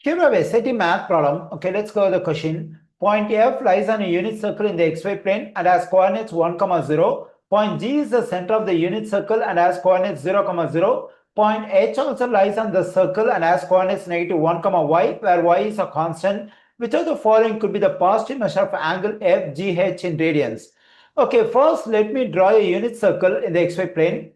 Here we have a SAT math problem. Okay, let's go to the question. Point F lies on a unit circle in the xy plane and has coordinates 1, 0. Point G is the center of the unit circle and has coordinates 0, 0. Point H also lies on the circle and has coordinates negative 1, y, where y is a constant. Which of the following could be the positive measure of angle FGH in radians? Okay, first let me draw a unit circle in the xy plane.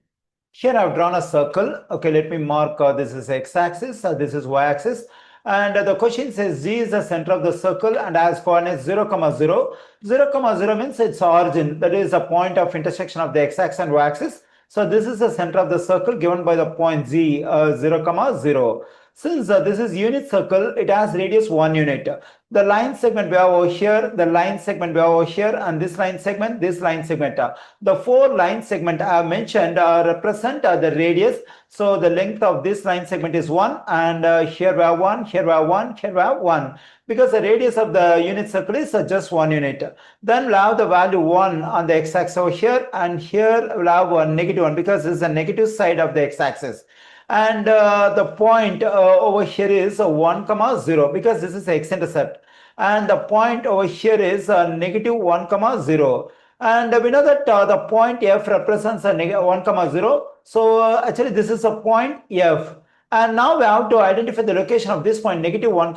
Here I've drawn a circle. Okay, let me mark this is x-axis, this is y-axis. And the question says G is the center of the circle and has coordinates 0, 0. 0, 0 means its origin, that is a point of intersection of the x-axis and y-axis. So this is the center of the circle given by the point Z, 0, 0. Since this is unit circle, it has radius 1 unit. The line segment we have over here, the line segment we have over here, and this line segment, this line segment. The four line segment I have mentioned represent the radius. So the length of this line segment is 1, and here we have 1, here we have 1, here we have 1. Because the radius of the unit circle is just 1 unit. Then we'll have the value 1 on the x-axis over here, and here we'll have a negative 1 because this is the negative side of the x-axis. And the point over here is 1, 0 because this is x-intercept. And the point over here is negative 1, 0. And we know that the point F represents a negative 1, 0. So actually this is a point F. And now we have to identify the location of this point negative 1,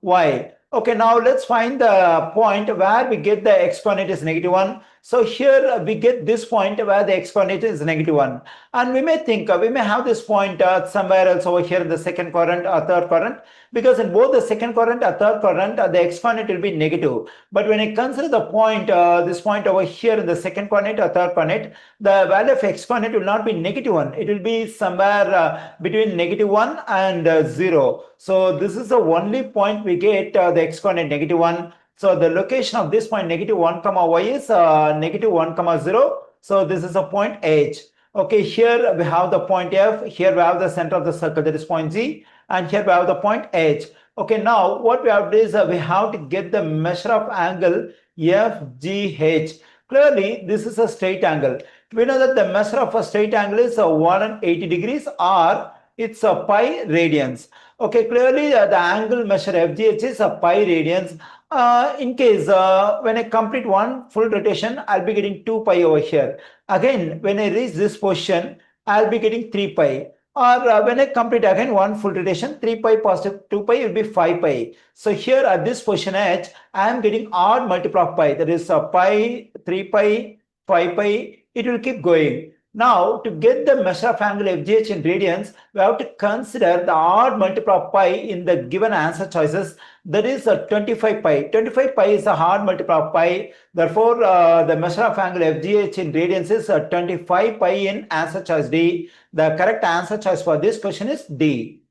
y. Okay, now let's find the point where we get the x-coordinate is negative 1. So here we get this point where the x-coordinate is negative 1. And we may think, we may have this point somewhere else over here in the second quadrant or third quadrant. Because in both the second quadrant or third quadrant, the x-coordinate will be negative. But when I consider the point, this point over here in the second quadrant or third quadrant, the value of x-coordinate will not be negative 1. It will be somewhere between negative 1 and 0. So this is the only point we get the x-coordinate negative 1. So the location of this point negative 1, y is negative 1, 0. So this is a point H. Okay, here we have the point F. Here we have the center of the circle, that is point G. And here we have the point H. Okay, now what we have to do is we have to get the measure of angle FGH. Clearly, this is a straight angle. We know that the measure of a straight angle is 180 degrees, or it's a pi radians. Okay, clearly the angle measure FGH is a pi radians. In case when I complete one full rotation, I'll be getting 2 pi over here. Again, when I reach this position, I'll be getting 3 pi. Or when I complete again one full rotation, 3 pi positive 2 pi will be 5 pi. So here at this position H, I am getting odd multiple of pi. That is pi, 3 pi, 5 pi. It will keep going. Now, to get the measure of angle FGH in radians, we have to consider the odd multiple of pi in the given answer choices. That is 25 pi. 25 pi is a odd multiple of pi. Therefore, the measure of angle FGH in radians is 25 pi in answer choice D. The correct answer choice for this question is D.